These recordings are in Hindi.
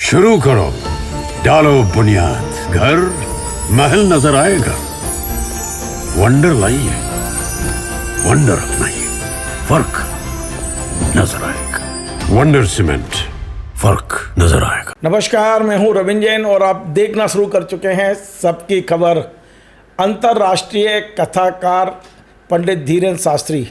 शुरू करो, डालो बुनियाद, घर महल नजर आएगा। वंडर लाइए, वंडर अपनाइए, फर्क नजर आएगा। वंडर सीमेंट, फर्क नजर आएगा। नमस्कार, मैं हूं रविंद्र जैन और आप देखना शुरू कर चुके हैं सबकी खबर। अंतर्राष्ट्रीय कथाकार पंडित धीरेन्द्र शास्त्री,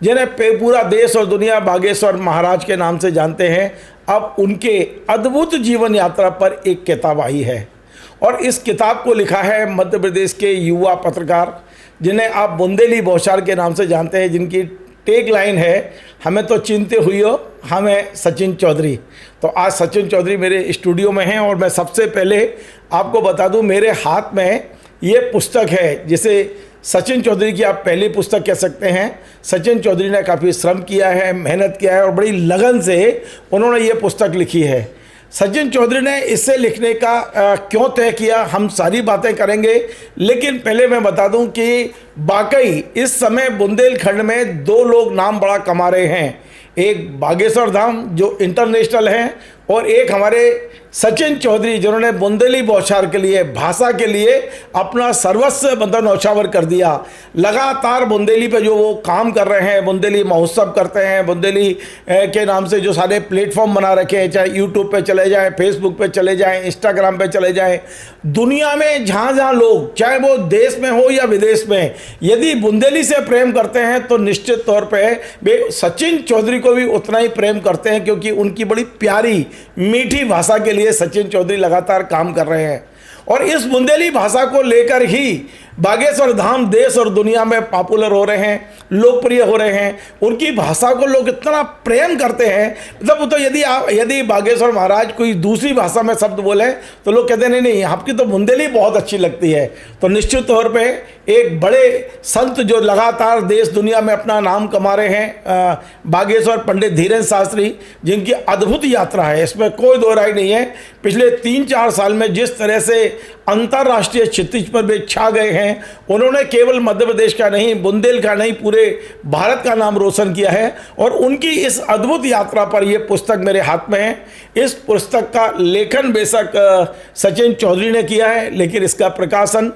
जिन्हें पूरा देश और दुनिया बागेश्वर महाराज के नाम से जानते हैं, अब उनके अद्भुत जीवन यात्रा पर एक किताब आई है और इस किताब को लिखा है मध्य प्रदेश के युवा पत्रकार, जिन्हें आप बुंदेली बौछार के नाम से जानते हैं, जिनकी टेक लाइन है, हमें तो चिंते हुई हो, हमें सचिन चौधरी। तो आज सचिन चौधरी मेरे स्टूडियो में हैं और मैं सबसे पहले आपको बता दूं, मेरे हाथ में ये पुस्तक है जिसे सचिन चौधरी की आप पहली पुस्तक कह सकते हैं। सचिन चौधरी ने काफ़ी श्रम किया है, मेहनत किया है और बड़ी लगन से उन्होंने ये पुस्तक लिखी है। सचिन चौधरी ने इसे लिखने का क्यों तय किया, हम सारी बातें करेंगे, लेकिन पहले मैं बता दूं कि वाकई इस समय बुंदेलखंड में दो लोग नाम बड़ा कमा रहे हैं। एक बागेश्वर धाम जो इंटरनेशनल है और एक हमारे सचिन चौधरी, जिन्होंने बुंदेली बौछार के लिए, भाषा के लिए अपना सर्वस्व मतलब न्यौछावर कर दिया। लगातार बुंदेली पे जो वो काम कर रहे हैं, बुंदेली महोत्सव करते हैं, बुंदेली के नाम से जो सारे प्लेटफॉर्म बना रखे हैं, चाहे यूट्यूब पे चले जाएं, फेसबुक पे चले जाएं, इंस्टाग्राम पे चले जाएं, दुनिया में जहाँ जहाँ लोग, चाहे वो देश में हो या विदेश में, यदि बुंदेली से प्रेम करते हैं तो निश्चित तौर पर वे सचिन चौधरी को भी उतना ही प्रेम करते हैं, क्योंकि उनकी बड़ी प्यारी मीठी भाषा के लिए सचिन चौधरी लगातार काम कर रहे हैं। और इस बुंदेली भाषा को लेकर ही बागेश्वर धाम देश और दुनिया में पॉपुलर हो रहे हैं, लोकप्रिय हो रहे हैं। उनकी भाषा को लोग इतना प्रेम करते हैं, मतलब तो यदि बागेश्वर महाराज कोई दूसरी भाषा में शब्द बोले तो लोग कहते हैं नहीं, आपकी तो बुंदेली बहुत अच्छी लगती है। तो निश्चित तौर पे एक बड़े संत जो लगातार देश दुनिया में अपना नाम कमा रहे हैं, बागेश्वर पंडित धीरेन्द्र शास्त्री, जिनकी अद्भुत यात्रा है, इसमें कोई दो राय नहीं है। पिछले 3-4 साल में जिस तरह से अंतर्राष्ट्रीय क्षितिज पर वे छा गए हैं, उन्होंने केवल मध्य प्रदेश का नहीं, बुंदेल का नहीं, पूरे भारत का नाम रोशन किया है। और उनकी इस अद्भुत यात्रा पर यह पुस्तक मेरे हाथ में है। इस पुस्तक का लेखन बेशक सचिन चौधरी ने किया है, लेकिन इसका प्रकाशन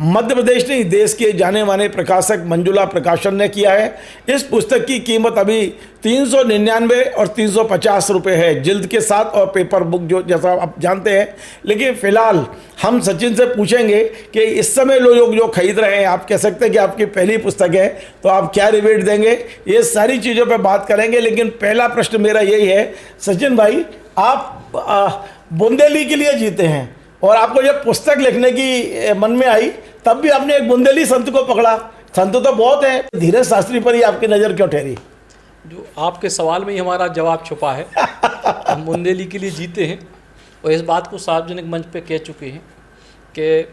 मध्य प्रदेश नहीं, देश के जाने माने प्रकाशक मंजुला प्रकाशन ने किया है। इस पुस्तक की कीमत अभी 399 और 350 रुपये है, जिल्द के साथ और पेपर बुक जो जैसा आप जानते हैं। लेकिन फिलहाल हम सचिन से पूछेंगे कि इस समय लोग जो खरीद रहे हैं, आप कह सकते हैं कि आपकी पहली पुस्तक है, तो आप क्या रिव्यू देंगे, ये सारी चीज़ों पर बात करेंगे। लेकिन पहला प्रश्न मेरा यही है, सचिन भाई, आप बुंदेली के लिए जीते हैं और आपको जब पुस्तक लिखने की मन में आई तब भी आपने एक बुंदेली संत को पकड़ा। संत तो बहुत है, धीरेन्द्र शास्त्री पर ही आपकी नज़र क्यों ठहरी? जो आपके सवाल में ही हमारा जवाब छुपा है। हम बुंदेली के लिए जीते हैं और इस बात को सार्वजनिक मंच पे कह चुके हैं कि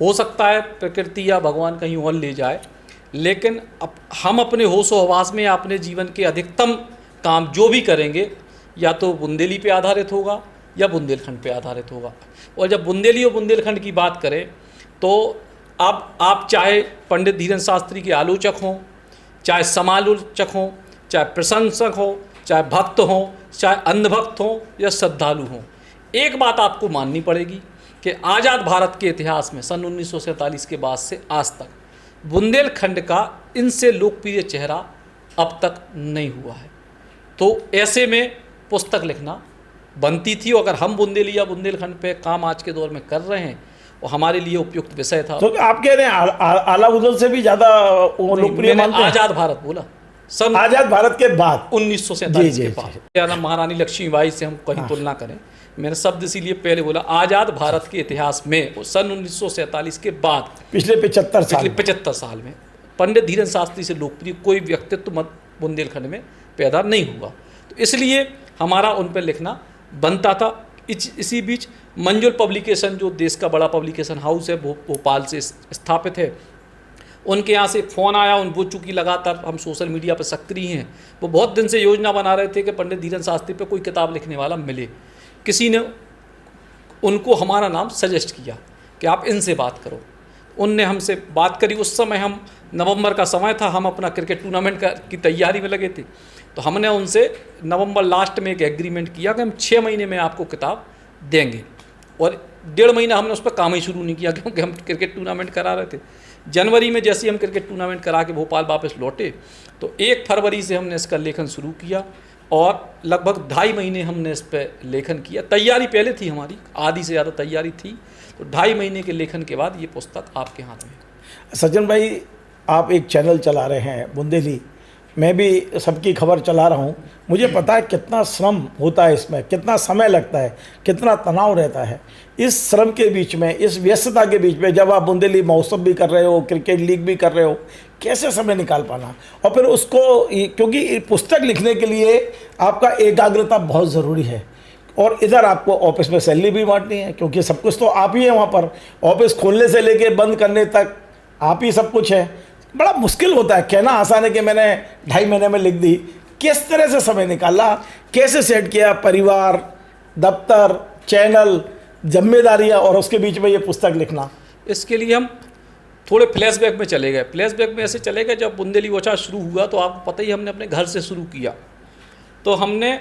हो सकता है प्रकृति या भगवान कहीं और ले जाए, लेकिन अब हम अपने होशो हवास में अपने जीवन के अधिकतम काम जो भी करेंगे या तो बुंदेली पे आधारित होगा या बुंदेलखंड पे आधारित होगा। और जब बुंदेली और बुंदेलखंड की बात करें तो अब आप चाहे पंडित धीरेन्द्र शास्त्री के आलोचक हों, चाहे समालोचक हों, चाहे प्रशंसक हों, चाहे भक्त हों, चाहे अंधभक्त हों या श्रद्धालु हों, एक बात आपको माननी पड़ेगी कि आज़ाद भारत के इतिहास में सन 1947 के बाद से आज तक बुंदेलखंड का इनसे लोकप्रिय चेहरा अब तक नहीं हुआ है। तो ऐसे में पुस्तक लिखना बनती थी, और अगर हम बुंदेली या बुंदेलखंड पे काम आज के दौर में कर रहे हैं वो हमारे लिए उपयुक्त विषय था। तो आप कह रहे हैं आला उदल से भी ज़्यादा लोकप्रिय मानते हैं? आज़ाद भारत बोला, सन आज़ाद भारत के बाद 1947 के बाद, या महारानी लक्ष्मीबाई से हम कहीं तुलना करें, मैंने शब्द इसीलिए पहले बोला आज़ाद भारत के इतिहास में सन 1947 के बाद पिछले 75 साल में पंडित धीरेन्द्र शास्त्री से लोकप्रिय कोई व्यक्तित्व बुंदेलखंड में पैदा नहीं हुआ। तो इसलिए हमारा उन पर लिखना बनता था। इसी बीच मंजुल पब्लिकेशन, जो देश का बड़ा पब्लिकेशन हाउस है, भोपाल से स्थापित है, उनके यहाँ से फ़ोन आया। वो चूँकि लगातार हम सोशल मीडिया पर सक्रिय हैं, वो बहुत दिन से योजना बना रहे थे कि पंडित धीरेन्द्र शास्त्री पे कोई किताब लिखने वाला मिले। किसी ने उनको हमारा नाम सजेस्ट किया कि आप इनसे बात करो। उनने हमसे बात करी। उस समय हम नवंबर का समय था, हम अपना क्रिकेट टूर्नामेंट की तैयारी में लगे थे। तो हमने उनसे नवंबर लास्ट में एक एग्रीमेंट किया कि हम 6 महीने में आपको किताब देंगे। और 1.5 महीना हमने उस पर काम ही शुरू नहीं किया, क्योंकि हम क्रिकेट टूर्नामेंट करा रहे थे। जनवरी में जैसे ही हम क्रिकेट टूर्नामेंट करा के भोपाल वापस लौटे तो 1 फरवरी से हमने इसका लेखन शुरू किया और लगभग 2.5 महीने हमने इस पर लेखन किया। तैयारी पहले थी हमारी, आधी से ज़्यादा तैयारी थी, तो 2.5 महीने के लेखन के बाद ये पुस्तक आपके हाथ में है। सज्जन भाई, आप एक चैनल चला रहे हैं बुंदेली, मैं भी सबकी खबर चला रहा हूँ। मुझे पता है कितना श्रम होता है इसमें, कितना समय लगता है, कितना तनाव रहता है। इस श्रम के बीच में, इस व्यस्तता के बीच में, जब आप बुंदेली महोत्सव भी कर रहे हो, क्रिकेट लीग भी कर रहे हो, कैसे समय निकाल पाना? और फिर उसको, क्योंकि पुस्तक लिखने के लिए आपका एकाग्रता बहुत ज़रूरी है, और इधर आपको ऑफिस में सैलरी भी बांटनी है, क्योंकि सब कुछ तो आप ही है वहाँ पर। ऑफिस खोलने से लेके बंद करने तक आप ही सब कुछ है। बड़ा मुश्किल होता है। कहना आसान है कि मैंने 2.5 महीने में लिख दी। किस तरह से समय निकाला, कैसे सेट किया परिवार, दफ्तर, चैनल, जिम्मेदारियाँ, और उसके बीच में ये पुस्तक लिखना? इसके लिए हम थोड़े फ्लैशबैक में चले गए। फ्लैशबैक में ऐसे चले गए, जब बुंदेली वोचा शुरू हुआ तो आपको पता ही, हमने अपने घर से शुरू किया, तो हमने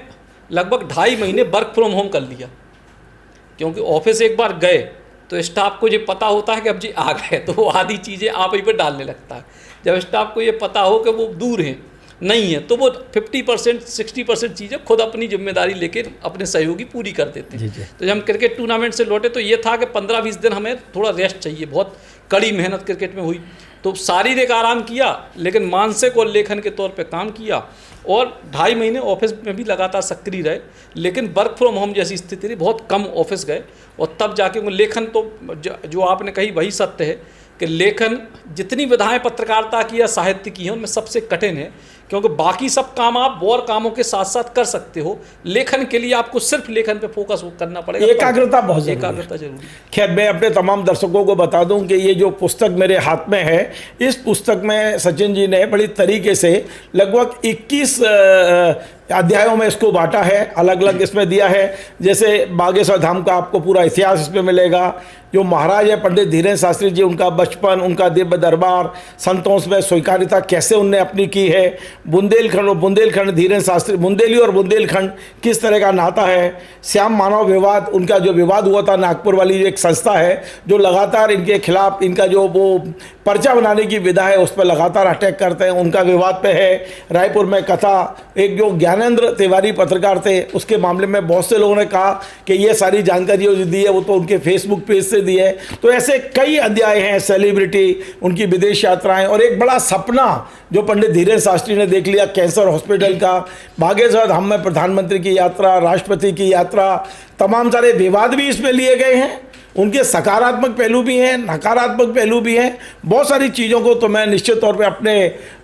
लगभग 2.5 महीने वर्क फ्रॉम होम कर लिया, क्योंकि ऑफिस एक बार गए तो स्टाफ को ये पता होता है कि अब जी आ गए, तो वो आधी चीज़ें आप ही पर डालने लगता है। जब स्टाफ को ये पता हो कि वो दूर हैं, नहीं है, तो वो 50% 60% चीज़ें खुद अपनी जिम्मेदारी लेकर अपने सहयोगी पूरी कर देते हैं। तो जब हम क्रिकेट टूर्नामेंट से लौटे तो ये था कि 15-20 दिन हमें थोड़ा रेस्ट चाहिए। बहुत कड़ी मेहनत क्रिकेट में हुई, तो शारीरिक आराम किया, लेकिन मानसिक और लेखन के तौर पे काम किया, और 2.5 महीने ऑफिस में भी लगातार सक्रिय रहे। लेकिन वर्क फ्रॉम होम जैसी स्थिति थी, बहुत कम ऑफिस गए, और तब जाके वो लेखन, तो जो आपने कही वही सत्य है कि लेखन, जितनी विधाएं पत्रकारिता की या साहित्य की हैं, उनमें सबसे कठिन है, क्योंकि बाकी सब काम आप और कामों के साथ साथ कर सकते हो। लेखन के लिए आपको सिर्फ लेखन पे फोकस करना पड़ेगा। एकाग्रता बहुत ज़रूरी है। एकाग्रता जरूरी है। खैर, मैं अपने तमाम दर्शकों को बता दूं कि ये जो पुस्तक मेरे हाथ में है, इस पुस्तक में सचिन जी ने बड़ी तरीके से लगभग 21 अध्यायों में इसको बांटा है, अलग अलग इसमें दिया है। जैसे बागेश्वर धाम का आपको पूरा इतिहास इसमें मिलेगा, जो महाराज है पंडित धीरेन्द्र शास्त्री जी, उनका बचपन, उनका दिव्य दरबार, संतों में स्वीकारिता कैसे उनने अपनी की है, बुंदेलखंड और बुंदेलखंड, धीरेन्द्र शास्त्री, बुंदेली और बुंदेलखंड किस तरह का नाता है, श्याम मानव विवाद, उनका जो विवाद हुआ था, नागपुर वाली जो एक संस्था है जो लगातार इनके खिलाफ, इनका जो वो पर्चा बनाने की विधा है उस पर लगातार अटैक करते हैं, उनका विवाद पे है। रायपुर में कथा, एक जो ज्ञानेंद्र तिवारी पत्रकार थे, उसके मामले में बहुत से लोगों ने कहा कि ये सारी जानकारी जो दी है वो तो उनके फेसबुक पेज से दी है। तो ऐसे कई अध्याय हैं, सेलिब्रिटी, उनकी विदेश यात्राएं, और एक बड़ा सपना जो पंडित धीरेन्द्र शास्त्री ने देख लिया, कैंसर हॉस्पिटल का, बागेश्वर धाम में प्रधानमंत्री की यात्रा, राष्ट्रपति की यात्रा, तमाम सारे विवाद भी इसमें लिए गए हैं। उनके सकारात्मक पहलू भी हैं, नकारात्मक पहलू भी हैं, बहुत सारी चीज़ों को तो मैं निश्चित तौर पे अपने,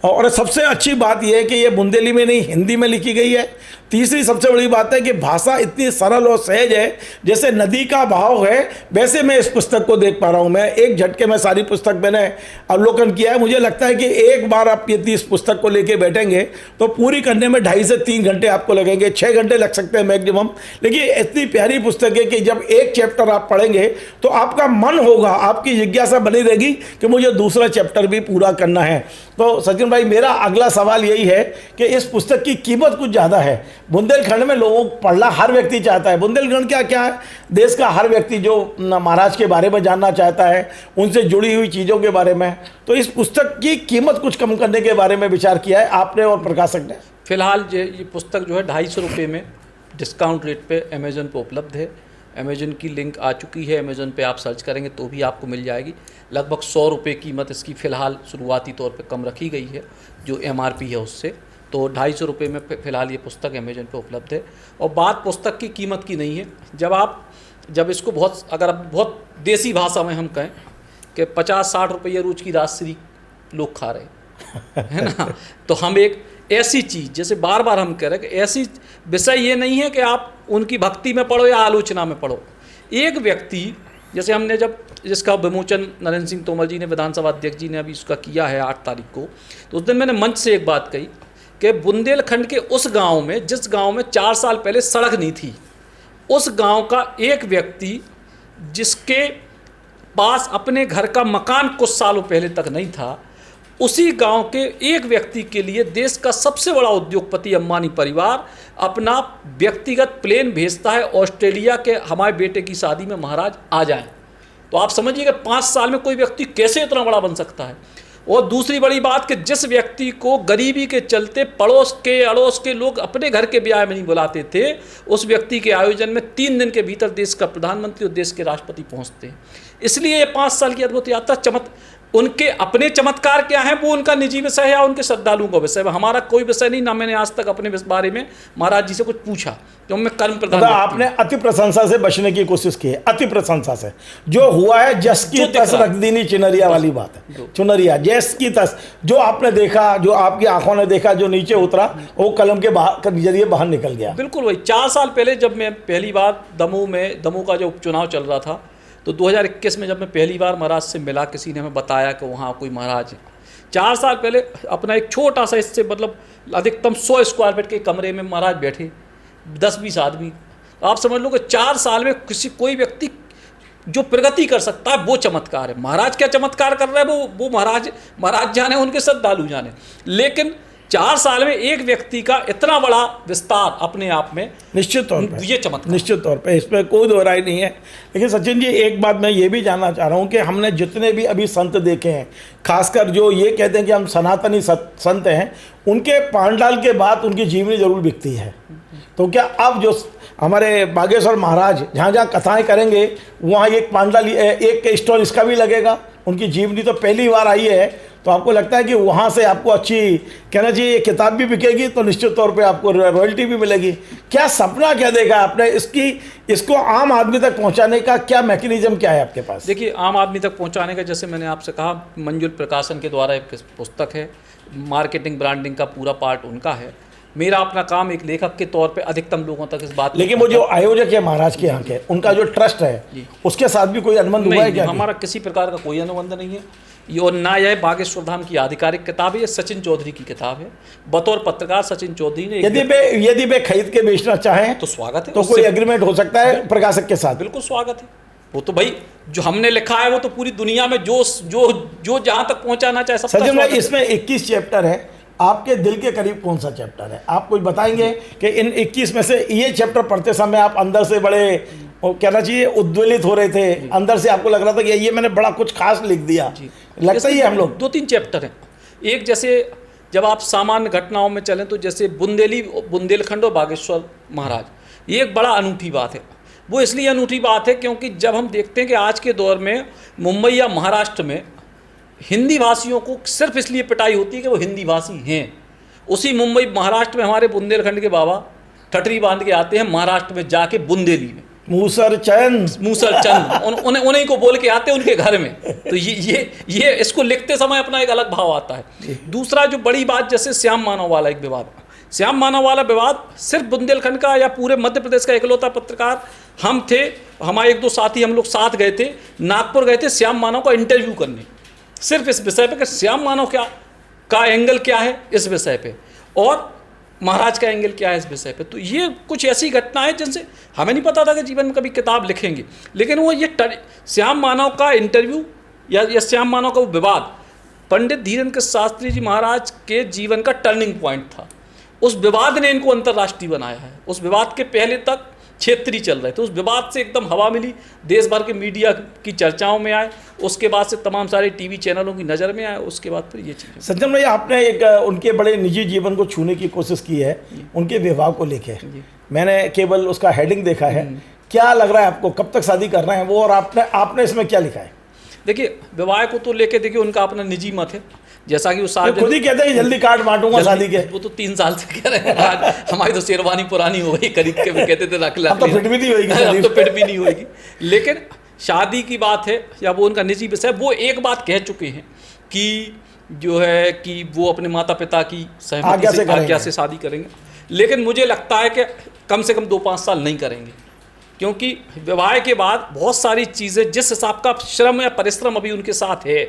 और सबसे अच्छी बात यह है कि ये बुंदेली में नहीं, हिंदी में लिखी गई है। तीसरी सबसे बड़ी बात है कि भाषा इतनी सरल और सहज है, जैसे नदी का बहाव है वैसे मैं इस पुस्तक को देख पा रहा हूँ। मैं एक झटके में सारी पुस्तक मैंने अवलोकन किया है। मुझे लगता है कि एक बार आप ये इस पुस्तक को लेके बैठेंगे तो पूरी करने में 2.5 से 3 घंटे आपको लगेंगे, 6 घंटे लग सकते हैं मैक्सिमम। लेकिन इतनी प्यारी पुस्तक है कि जब एक चैप्टर आप पढ़ेंगे तो आपका मन होगा, आपकी जिज्ञासा बनी रहेगी कि मुझे दूसरा चैप्टर भी पूरा करना है। तो सचिन भाई, मेरा अगला सवाल यही है कि इस पुस्तक की कीमत कुछ ज़्यादा है। बुंदेलखंड में लोगों को पढ़ना हर व्यक्ति चाहता है। बुंदेलखंड क्या है, देश का हर व्यक्ति जो महाराज के बारे में जानना चाहता है, उनसे जुड़ी हुई चीज़ों के बारे में। तो इस पुस्तक की कीमत कुछ कम करने के बारे में विचार किया है आपने और प्रकाशक ने? फिलहाल ये पुस्तक जो है 250 रुपये में डिस्काउंट रेट पे अमेज़न पे उपलब्ध है। अमेज़न की लिंक आ चुकी है, अमेज़न पे आप सर्च करेंगे तो भी आपको मिल जाएगी। लगभग 100 रुपये कीमत इसकी फ़िलहाल शुरुआती तौर पे कम रखी गई है जो MRP है उससे। तो 250 रुपये में फ़िलहाल ये पुस्तक अमेज़न पे उपलब्ध है। और बात पुस्तक की कीमत की नहीं है, जब इसको अगर बहुत देसी भाषा में हम कहें कि 50-60 रुपये रोज़ की राशि लोग खा रहे हैं, है ना। तो हम एक ऐसी चीज़, जैसे बार बार हम कह रहे हैं कि ऐसी विषय ये नहीं है कि आप उनकी भक्ति में पढ़ो या आलोचना में पढ़ो। एक व्यक्ति, जैसे हमने जिसका विमोचन नरेंद्र सिंह तोमर जी ने, विधानसभा अध्यक्ष जी ने अभी उसका किया है 8 तारीख को, तो उस दिन मैंने मंच से एक बात कही कि बुंदेलखंड के उस गांव में, जिस गांव में 4 साल पहले सड़क नहीं थी, उस गांव का एक व्यक्ति जिसके पास अपने घर का मकान कुछ सालों पहले तक नहीं था, उसी गांव के एक व्यक्ति के लिए देश का सबसे बड़ा उद्योगपति अंबानी परिवार अपना व्यक्तिगत प्लेन भेजता है ऑस्ट्रेलिया के हमारे बेटे की शादी में महाराज आ जाएं। तो आप समझिए कि 5 साल में कोई व्यक्ति कैसे इतना बड़ा बन सकता है। और दूसरी बड़ी बात कि जिस व्यक्ति को गरीबी के चलते पड़ोस के अड़ोस के लोग अपने घर के ब्याह में नहीं बुलाते थे, उस व्यक्ति के आयोजन में 3 दिन के भीतर देश का प्रधानमंत्री और देश के राष्ट्रपति पहुंचते हैं। इसलिए ये 5 साल की अद्भुत यात्रा उनके अपने चमत्कार क्या है वो उनका निजी विषय है या उनके श्रद्धालुओं का विषय है। हमारा कोई विषय नहीं, ना मैंने आज तक अपने बारे में महाराज जी से कुछ पूछा, तो मैं कर्म प्रधान। आपने अति प्रशंसा से बचने की कोशिश की है, अति प्रशंसा से। जो हुआ है जस की तस रख दीनी चुनरिया वाली बात है, चुनरिया जस की तस। जो आपने देखा, जो आपकी आंखों ने देखा, जो नीचे उतरा वो कलम के जरिए बाहर निकल गया। बिल्कुल वही। 4 साल पहले जब मैं पहली बार दमोह का जो उपचुनाव चल रहा था, तो 2021 में जब मैं पहली बार महाराज से मिला, किसी ने हमें बताया कि वहाँ कोई महाराज है। 4 साल पहले अपना एक छोटा सा, इससे मतलब अधिकतम 100 स्क्वायर फीट के कमरे में महाराज बैठे, 10-20 आदमी। आप समझ लो कि 4 साल में कोई व्यक्ति जो प्रगति कर सकता है वो चमत्कार है। महाराज क्या चमत्कार कर रहे हैं वो महाराज जाने, उनके श्रद्धालु जाने। लेकिन 4 साल में एक व्यक्ति का इतना बड़ा विस्तार अपने आप में निश्चित तौर पे ये चमत्कार, निश्चित तौर पे इसमें कोई दो राय नहीं है। लेकिन सचिन जी, एक बात मैं ये भी जानना चाह रहा हूँ कि हमने जितने भी अभी संत देखे हैं, खासकर जो ये कहते हैं कि हम सनातनी संत हैं, उनके पांडाल के बाद उनकी जीवनी जरूर बिकती है। तो क्या अब जो हमारे बागेश्वर महाराज जहाँ जहाँ कथाएँ करेंगे वहाँ एक पांडाल, एक स्टॉल इसका भी लगेगा? उनकी जीवनी तो पहली बार आई है, तो आपको लगता है कि वहाँ से आपको अच्छी, कहना चाहिए, ये किताब भी बिकेगी तो निश्चित तौर पे आपको रॉयल्टी भी मिलेगी? क्या सपना क्या देखा आपने इसको आम आदमी तक पहुँचाने का? क्या मैकेनिज्म क्या है आपके पास? देखिए, आम आदमी तक पहुँचाने का, जैसे मैंने आपसे कहा, मंजुल प्रकाशन के द्वारा एक पुस्तक है, मार्केटिंग ब्रांडिंग का पूरा पार्ट उनका है। मेरा अपना काम एक लेखक के तौर पे अधिकतम लोगों तक इस बात। लेकिन वो जो आयोजक है महाराज के यहाँ के, उनका जो ट्रस्ट है, उसके साथ भी कोई अनुबंध हुआ है क्या? हमारा किसी प्रकार का कोई अनुबंध नहीं है। ये और ना यह बागेश्वर धाम की आधिकारिक किताब है, ये सचिन चौधरी की किताब है। बतौर पत्रकार सचिन चौधरी ने, यदि वे खरीद के बेचना चाहें तो स्वागत है, तो कोई एग्रीमेंट हो सकता है प्रकाशक के साथ? बिल्कुल स्वागत है। वो तो भाई जो हमने लिखा है वो तो पूरी दुनिया में जो जहाँ तक पहुँचाना चाहे सब। सचिन भाई, इसमें 21 चैप्टर है, आपके दिल के करीब कौन सा चैप्टर है? आप कुछ बताएंगे कि इन 21 में से ये चैप्टर पढ़ते समय आप अंदर से बड़े, कहना चाहिए, उद्वेलित हो रहे थे, अंदर से आपको लग रहा था कि ये मैंने बड़ा कुछ खास लिख दिया? लगता ही है हम लोग 2-3 चैप्टर हैं। एक, जैसे जब आप सामान्य घटनाओं में चलें तो जैसे बुंदेलखंड और बागेश्वर महाराज, ये एक बड़ा अनूठी बात है। वो इसलिए अनूठी बात है क्योंकि जब हम देखते हैं कि आज के दौर में मुंबई या महाराष्ट्र में हिंदी भाषियों को सिर्फ इसलिए पिटाई होती है कि वो हिंदी भाषी हैं। उसी मुंबई महाराष्ट्र में हमारे बुंदेलखंड के बाबा ठटरी बांध के आते हैं महाराष्ट्र में जाके बुंदेली में, मूसर चंद उन्हीं को बोल के आते हैं उनके घर में। तो ये इसको लिखते समय अपना एक अलग भाव आता है। दूसरा जो बड़ी बात, जैसे श्याम मानव वाला एक विवाद, श्याम मानव वाला विवाद सिर्फ बुंदेलखंड का या पूरे मध्य प्रदेश का इकलौता पत्रकार हम थे। हमारे 1-2 साथी हम लोग साथ गए थे, नागपुर गए थे श्याम मानव का इंटरव्यू करने, सिर्फ इस विषय पे कि श्याम मानव का एंगल क्या है इस विषय पे, और महाराज का एंगल क्या है इस विषय पे। तो ये कुछ ऐसी घटनाएं जिनसे हमें नहीं पता था कि जीवन में कभी किताब लिखेंगे, लेकिन वो ये श्याम मानव का इंटरव्यू या श्याम मानव का वो विवाद पंडित धीरेन्द्र के शास्त्री जी महाराज के जीवन का टर्निंग पॉइंट था। उस विवाद ने इनको अंतर्राष्ट्रीय बनाया है। उस विवाद के पहले तक क्षेत्रीय चल रहे थे, उस विवाद से एकदम हवा मिली, देश भर के मीडिया की चर्चाओं में आए, उसके बाद से तमाम सारे टीवी चैनलों की नज़र में आए, उसके बाद फिर ये चीज़। सज्जन भाई, आपने एक उनके बड़े निजी जीवन को छूने की कोशिश की है, उनके विवाह को लेके। मैंने केवल उसका हेडिंग देखा है। क्या लग रहा है आपको, कब तक शादी कर रहे हैं वो, और आपने इसमें क्या लिखा है? देखिए, विवाह को तो लेके देखिए उनका अपना निजी मत है, जैसा कि वो खुद ही कहते हैं जल्दी काट बांटूंगा शादी के। वो तो 3 साल से कह रहे हैं। हमारी तो शेरवानी पुरानी हो गई, खरीद के कहते थे रख ला, अब तो फिट भी नहीं होगी, अब तो फिट भी नहीं होगी। लेकिन शादी की बात है या वो उनका निजी विषय, वो एक बात कह चुके हैं कि जो है कि वो अपने माता पिता की सहमति से, आज्ञा से शादी करेंगे। लेकिन मुझे लगता है कि कम से कम 2-5 साल नहीं करेंगे, क्योंकि विवाह के बाद बहुत सारी चीज़ें, जिस हिसाब का श्रम या परिश्रम अभी उनके साथ है,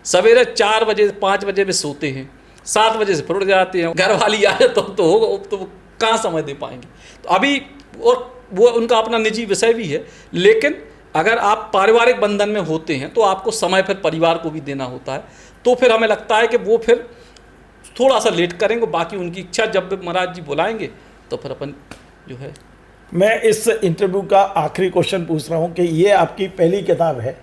सवेरे 4 बजे 5 बजे में सोते हैं, 7 बजे से फिर उठ जाते हैं, घर वाली आए तो वो कहाँ समय दे पाएंगे। तो अभी, और वो उनका अपना निजी विषय भी है, लेकिन अगर आप पारिवारिक बंधन में होते हैं तो आपको समय फिर परिवार को भी देना होता है, तो फिर हमें लगता है कि वो फिर थोड़ा सा लेट करेंगे, बाकी उनकी इच्छा जब महाराज जी बुलाएंगे तो फिर अपन जो है। मैं इस इंटरव्यू का आखिरी क्वेश्चन पूछ रहा हूँ कि ये आपकी पहली किताब है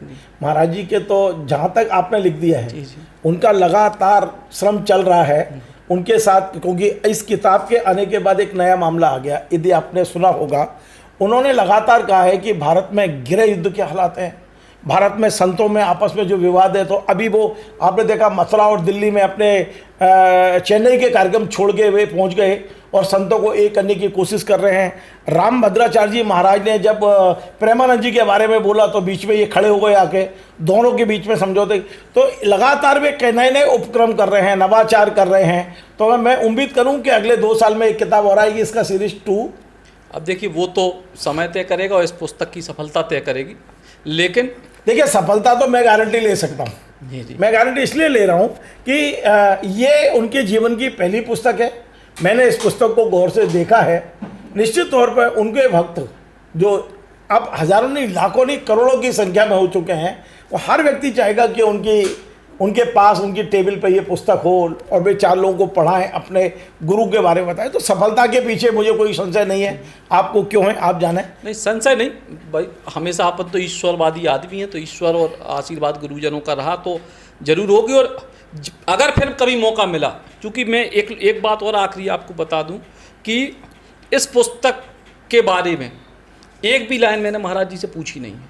महाराज जी के, तो जहाँ तक आपने लिख दिया है उनका लगातार श्रम चल रहा है उनके साथ, क्योंकि इस किताब के आने के बाद एक नया मामला आ गया, यदि आपने सुना होगा। उन्होंने लगातार कहा है कि भारत में गृह युद्ध के हालात हैं, भारत में संतों में आपस में जो विवाद है, तो अभी वो आपने देखा मथुरा और दिल्ली में अपने चेन्नई के कार्यक्रम छोड़ के वे पहुंच गए और संतों को एक करने की कोशिश कर रहे हैं। राम भद्राचार्य जी महाराज ने जब प्रेमानंद जी के बारे में बोला तो बीच में ये खड़े हो गए आके, दोनों के बीच में समझौते। तो लगातार वे नए नए उपक्रम कर रहे हैं, नवाचार कर रहे हैं। तो मैं उम्मीद करूं कि अगले 2 साल में एक किताब और आएगी, इसका सीरीज 2। अब देखिए वो तो समय तय करेगा और इस पुस्तक की सफलता तय करेगी, लेकिन देखिए सफलता तो मैं गारंटी ले सकता हूँ। जी। मैं गारंटी इसलिए ले रहा हूँ कि ये उनके जीवन की पहली पुस्तक है। मैंने इस पुस्तक को गौर से देखा है। निश्चित तौर पर उनके भक्त जो अब हजारों नहीं, लाखों नहीं, करोड़ों की संख्या में हो चुके हैं, वो हर व्यक्ति चाहेगा कि उनके पास उनकी टेबल पर ये पुस्तक हो और वे 4 लोगों को पढ़ाएं, अपने गुरु के बारे में बताएं। तो सफलता के पीछे मुझे कोई संशय नहीं है। आपको क्यों है आप जाने? नहीं, संशय नहीं भाई, हमेशा अपन तो ईश्वरवादी आदमी हैं, तो ईश्वर और आशीर्वाद गुरुजनों का रहा तो जरूर होगी। और अगर फिर कभी मौका मिला, क्योंकि मैं एक बात और आखिरी आपको बता दूं कि इस पुस्तक के बारे में एक भी लाइन मैंने महाराज जी से पूछी नहीं है,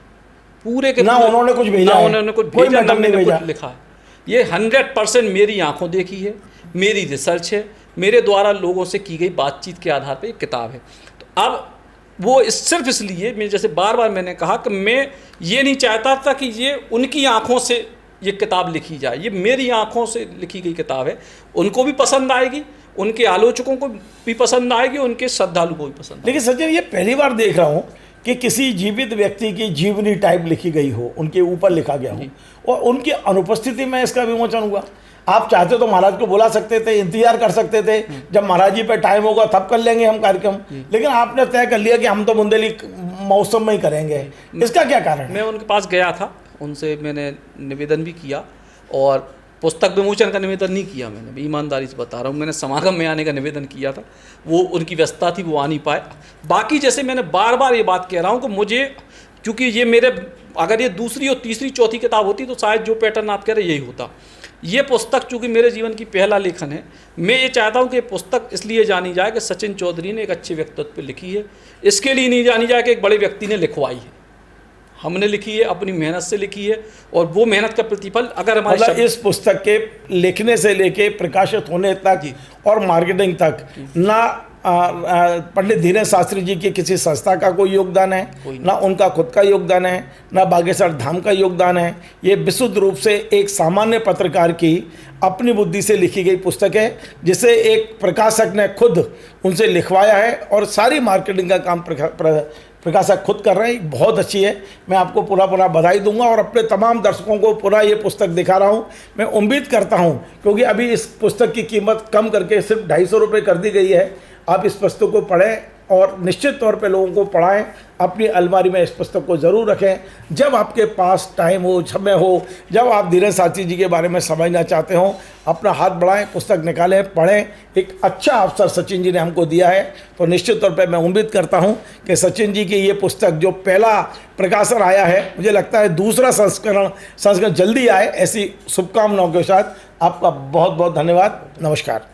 पूरे के ना उन्होंने कुछ भेजा, ना उन्होंने कुछ भेजा, ना मैंने भेजा। कुछ लिखा है। ये 100% मेरी आंखों देखी है, मेरी रिसर्च है, मेरे द्वारा लोगों से की गई बातचीत के आधार पर एक किताब है। तो अब वो सिर्फ इसलिए, मैं जैसे बार बार मैंने कहा कि मैं ये नहीं चाहता था कि ये उनकी आंखों से ये किताब लिखी जाए, ये मेरी आंखों से लिखी गई किताब है। उनको भी पसंद आएगी, उनके आलोचकों को भी पसंद आएगी, उनके श्रद्धालु को भी पसंद आएगी। लेकिन सचिन, ये पहली बार देख रहा हूँ कि किसी जीवित व्यक्ति की जीवनी टाइप लिखी गई हो, उनके ऊपर लिखा गया हो और उनकी अनुपस्थिति में इसका विमोचन हुआ। आप चाहते तो महाराज को बुला सकते थे, इंतजार कर सकते थे, जब महाराज जी पे टाइम होगा तब कर लेंगे हम कार्यक्रम, लेकिन आपने तय कर लिया कि हम तो बुंदेली मौसम में ही करेंगे। इसका क्या कारण? मैं उनके पास गया था, उनसे मैंने निवेदन भी किया और पुस्तक विमोचन का निवेदन नहीं किया मैंने, ईमानदारी से बता रहा हूँ। मैंने समागम में आने का निवेदन किया था, वो उनकी व्यस्तता थी, वो आ नहीं पाए। बाकी जैसे मैंने बार बार ये बात कह रहा हूँ कि मुझे, क्योंकि ये मेरे, अगर ये दूसरी और तीसरी चौथी किताब होती तो शायद जो पैटर्न आप कह रहे यही होता। ये पुस्तक चूँकि मेरे जीवन की पहला लेखन है, मैं ये चाहता हूँ कि पुस्तक इसलिए जानी जाए कि सचिन चौधरी ने एक अच्छे व्यक्तित्व पर लिखी है, इसके लिए नहीं जानी जाए कि एक बड़े व्यक्ति ने लिखवाई है। हमने लिखी है, अपनी मेहनत से लिखी है, और वो मेहनत का प्रतिफल अगर हमारे मतलब इस पुस्तक के लिखने से लेके प्रकाशित होने तक और मार्केटिंग तक ना पंडित धीरेन्द्र शास्त्री जी की किसी संस्था का कोई योगदान है, ना उनका खुद का योगदान है, ना बागेश्वर धाम का योगदान है। ये विशुद्ध रूप से एक सामान्य पत्रकार की अपनी बुद्धि से लिखी गई पुस्तक है, जिसे एक प्रकाशक ने खुद उनसे लिखवाया है और सारी मार्केटिंग का काम प्रकाशक खुद कर रहे हैं। बहुत अच्छी है। मैं आपको पुनः बधाई दूंगा और अपने तमाम दर्शकों को पुनः ये पुस्तक दिखा रहा हूँ। मैं उम्मीद करता हूँ, क्योंकि अभी इस पुस्तक की कीमत कम करके सिर्फ 250 रुपये कर दी गई है, आप इस पुस्तक को पढ़ें और निश्चित तौर पे लोगों को पढ़ाएं। अपनी अलमारी में इस पुस्तक को ज़रूर रखें। जब आपके पास टाइम हो, समय हो, जब आप धीरेन्द्र शास्त्री जी के बारे में समझना चाहते हो, अपना हाथ बढ़ाएं, पुस्तक निकालें, पढ़ें। एक अच्छा अवसर सचिन जी ने हमको दिया है, तो निश्चित तौर पे मैं उम्मीद करता हूं कि सचिन जी की ये पुस्तक जो पहला प्रकाशन आया है, मुझे लगता है दूसरा संस्करण जल्दी आए, ऐसी शुभकामनाओं के साथ आपका बहुत बहुत धन्यवाद। नमस्कार।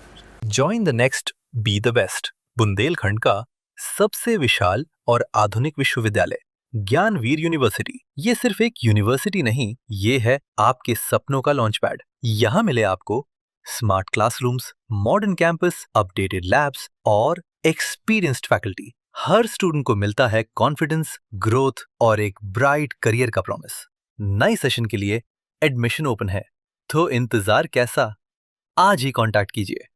Join the next be the best, Bundelkhand का सबसे विशाल और आधुनिक विश्वविद्यालय ज्ञानवीर यूनिवर्सिटी। ये सिर्फ एक यूनिवर्सिटी नहीं, ये है आपके सपनों का लॉन्च पैड। यहाँ मिले आपको smart classrooms, modern campus, updated labs और एक्सपीरियंस्ड फैकल्टी। हर स्टूडेंट को मिलता है कॉन्फिडेंस, ग्रोथ और एक ब्राइट करियर का प्रॉमिस। नए सेशन के लिए एडमिशन ओपन है, तो इंतजार कैसा? आज ही कॉन्टैक्ट कीजिए।